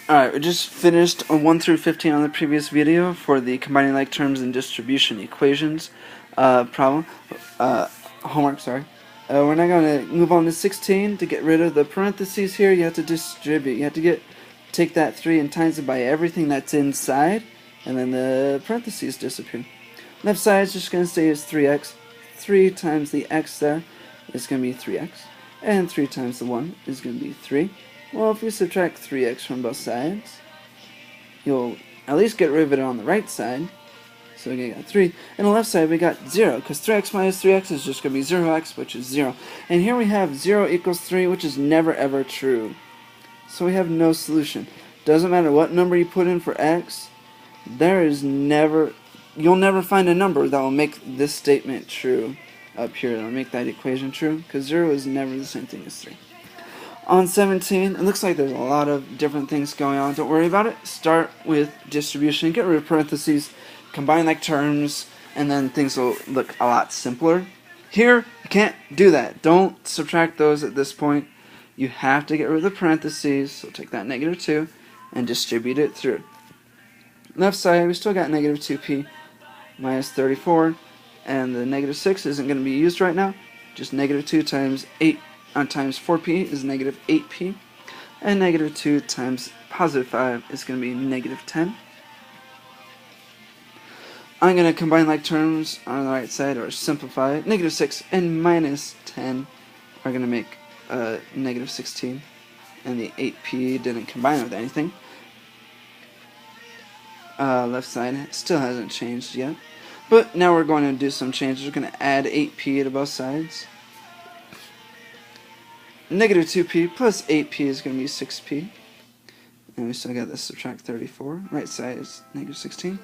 Alright, we just finished 1 through 15 on the previous video for the combining like terms and distribution equations problem. Homework, sorry. We're now going to move on to 16. To get rid of the parentheses here, you have to distribute. You have to take that 3 and times it by everything that's inside, and then the parentheses disappear. Left side is just going to stay as 3x. 3 times the x there is going to be 3x. And 3 times the 1 is going to be 3. Well, if you subtract 3x from both sides, you'll at least get rid of it on the right side. So we got 3. And on the left side, we got 0, because 3x minus 3x is just going to be 0x, which is 0. And here we have 0 equals 3, which is never ever true. So we have no solution. Doesn't matter what number you put in for x, you'll never find a number that will make this statement true up here. That'll make that equation true, because 0 is never the same thing as 3. On 17, it looks like there's a lot of different things going on. Don't worry about it. Start with distribution. Get rid of parentheses. Combine like terms. And then things will look a lot simpler. Here, you can't do that. Don't subtract those at this point. You have to get rid of the parentheses. So take that negative 2 and distribute it through. Left side, we still got negative 2p minus 34. And the negative 6 isn't going to be used right now. Just negative 2 times 8. Times 4p is negative 8p, and negative 2 times positive 5 is going to be negative 10. I'm going to combine like terms on the right side, or simplify it. Negative 6 and minus 10 are going to make negative 16, and the 8p didn't combine with anything. Left side still hasn't changed yet, but now we're going to do some changes. We're going to add 8p to both sides. Negative 2p plus 8p is going to be 6p. And we still got this subtract 34. Right side is negative 16.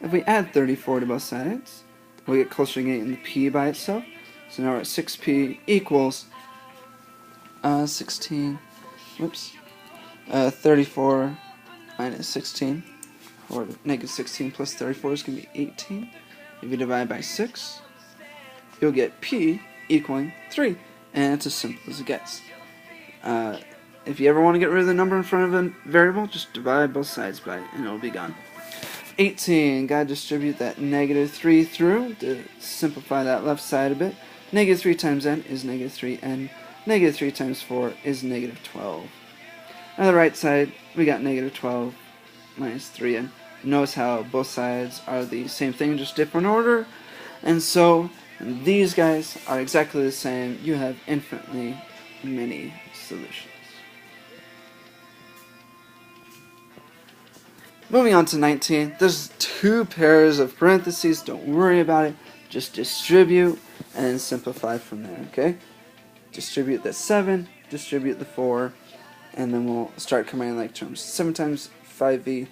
If we add 34 to both sides, we get closer to getting the p by itself. So now we're at 6p equals 34 minus 16. Or negative 16 plus 34 is going to be 18. If you divide by 6, you'll get p equaling 3, and it's as simple as it gets. If you ever want to get rid of the number in front of a variable, just divide both sides by it, and it'll be gone. 18, gotta distribute that negative 3 through to simplify that left side a bit. Negative 3 times n is negative 3n. Negative 3 times 4 is negative 12. On the right side, we got negative 12 minus 3n. Notice how both sides are the same thing, just different order. And so these guys are exactly the same. You have infinitely many solutions. Moving on to 19, there's 2 pairs of parentheses. Don't worry about it. Just distribute and then simplify from there, okay? Distribute the 7, distribute the 4, and then we'll start combining like terms. 7 times 5v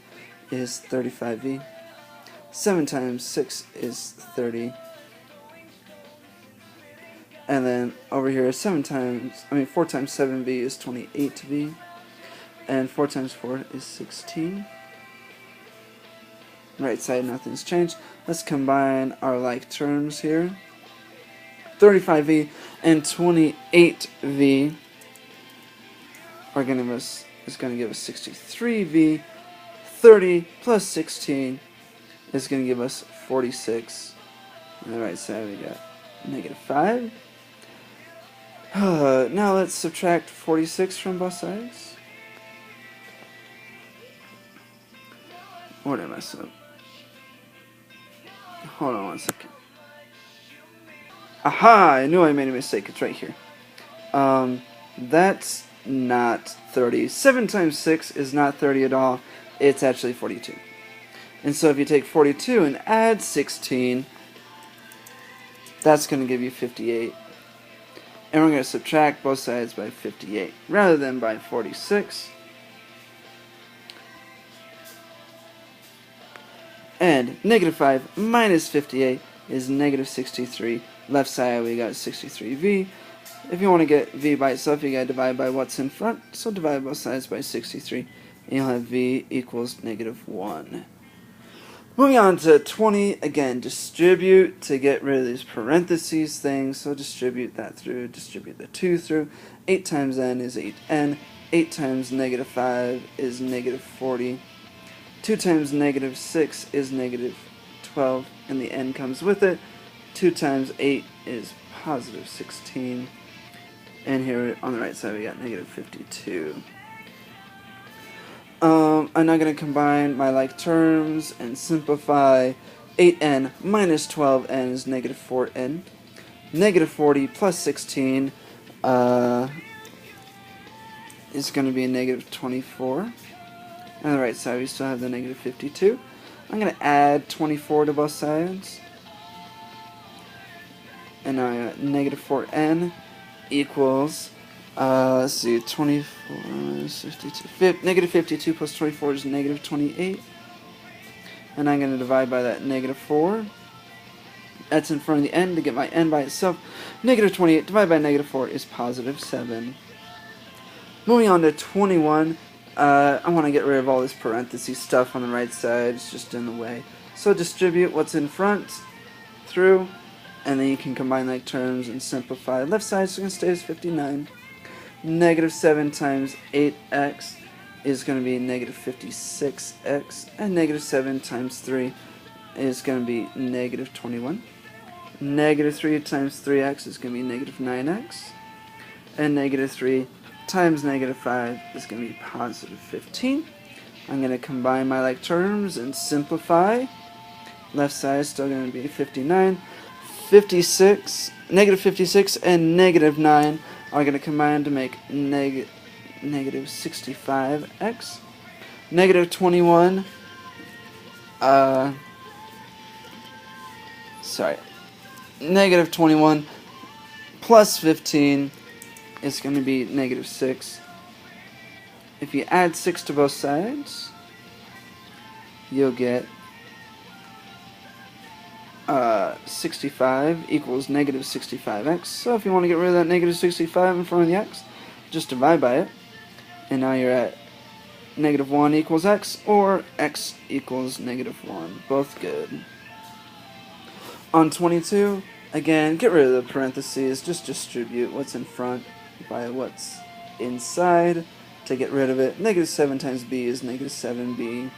is 35v. 7 times 6 is 30. And then over here, 4 times 7v is 28v, and 4 times 4 is 16. Right side, nothing's changed. Let's combine our like terms here. 35v and 28v is going to give us 63v. 30 plus 16 is going to give us 46. On the right side, we got negative 5. Now let's subtract 46 from both sides. What did I mess up? Hold on one second. Aha! I knew I made a mistake. It's right here. That's not 30. 7 times 6 is not 30 at all. It's actually 42. And so if you take 42 and add 16, that's going to give you 58. And we're going to subtract both sides by 58 rather than by 46. And negative 5 minus 58 is negative 63. Left side, we got 63v. If you want to get v by itself, you got to divide by what's in front. So divide both sides by 63. And you'll have v equals negative 1. Moving on to 20, again, distribute to get rid of these parentheses things. So distribute that through, distribute the 2 through. 8 times n is 8n. 8 times negative 5 is negative 40. 2 times negative 6 is negative 12, and the n comes with it. 2 times 8 is positive 16. And here on the right side we got negative 52. I'm now going to combine my like terms and simplify. 8n minus 12n is negative 4n. Negative 40 plus 16 is going to be a negative 24. On the right side we still have the negative 52. I'm going to add 24 to both sides. And now I got negative 4n equals, let's see, 24 minus 52. Negative 52 plus 24 is negative 28. And I'm going to divide by that negative 4. That's in front of the n to get my n by itself. Negative 28 divided by negative 4 is positive 7. Moving on to 21, I want to get rid of all this parentheses stuff on the right side. It's just in the way. So distribute what's in front through, and then you can combine like terms and simplify. Left side is going to stay as 59. Negative 7 times 8x is going to be negative 56x, and negative 7 times 3 is going to be negative 21. Negative 3 times 3x is going to be negative 9x, and negative 3 times negative 5 is going to be positive 15. I'm going to combine my like terms and simplify. Left side is still going to be 59. 56, negative 56 and negative 9 are going to combine to make negative 65x. Negative 21, negative 21 plus 15 is going to be negative 6. If you add 6 to both sides, you'll get 65 equals negative 65x. So if you want to get rid of that negative 65 in front of the x, just divide by it. And now you're at negative 1 equals x, or x equals negative 1. Both good. On 22, again, get rid of the parentheses. Just distribute what's in front by what's inside to get rid of it. Negative 7 times b is negative 7b.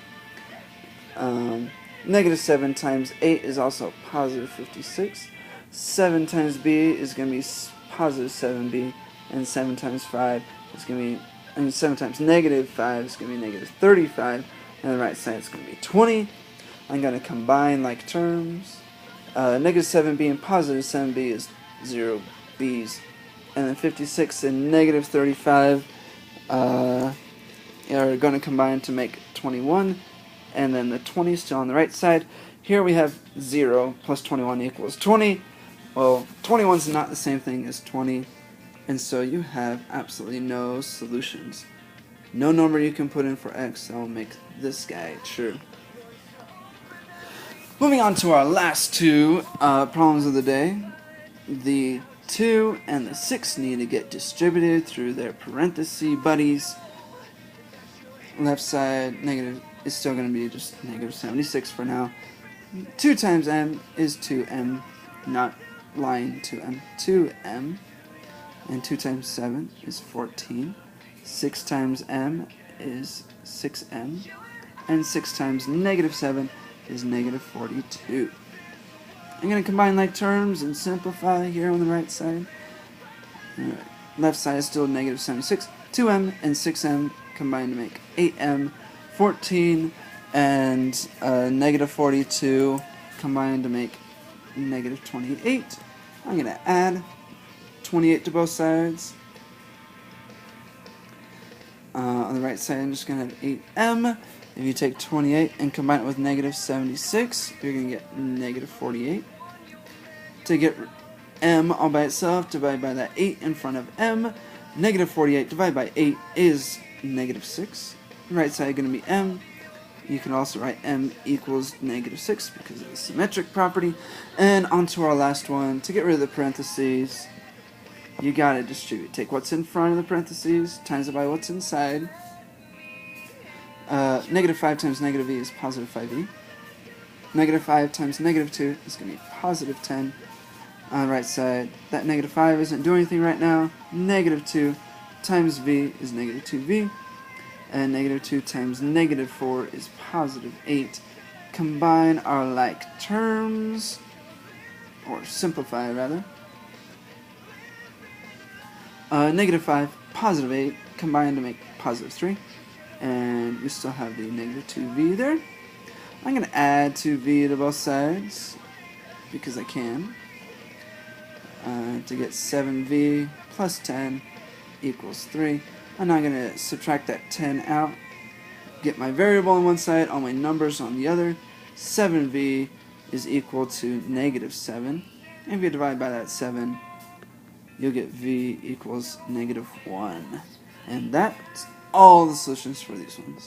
Negative 7 times 8 is also positive 56. 7 times b is going to be positive 7b. And 7 times 5 is going to be, and 7 times negative 5 is going to be negative 35. And the right side is going to be 20. I'm going to combine like terms. Negative 7b and positive 7b is 0 b's. And then 56 and negative 35 are going to combine to make 21. And then the 20 is still on the right side. Here we have 0 plus 21 equals 20. Well, 21 is not the same thing as 20. And so you have absolutely no solutions. No number you can put in for x that will make this guy true. Moving on to our last two problems of the day. The 2 and the 6 need to get distributed through their parenthesis buddies. Left side negative is still going to be just negative 76 for now. 2 times m is 2m, not lying 2m. 2m. And 2 times 7 is 14. 6 times m is 6m. And 6 times negative 7 is negative 42. I'm going to combine like terms and simplify here on the right side. Left side is still negative 76. 2m and 6m combine to make 8m. 14 and negative 42 combine to make negative 28. I'm going to add 28 to both sides. On the right side, I'm just going to have 8m. If you take 28 and combine it with negative 76, you're going to get negative 48. To get m all by itself, divide by that 8 in front of m. Negative 48 divided by 8 is negative 6. Right side going to be m. You can also write m equals negative 6 because of the symmetric property. And on to our last one. To get rid of the parentheses, you got to distribute. Take what's in front of the parentheses, times it by what's inside. Negative 5 times negative e is positive 5e. Negative 5 times negative 2 is going to be positive 10. On the right side, that negative 5 isn't doing anything right now. Negative 2 times v is negative 2v. And negative 2 times negative 4 is positive 8. Combine our like terms, or simplify rather. Negative 5, positive 8, combine to make positive 3. And we still have the negative 2v there. I'm going to add 2v to both sides, because I can, to get 7v plus 10 equals 3. I'm now going to subtract that 10 out, get my variable on one side, all my numbers on the other. 7v is equal to negative 7. And if you divide by that 7, you'll get v equals negative 1. And that's all the solutions for these ones.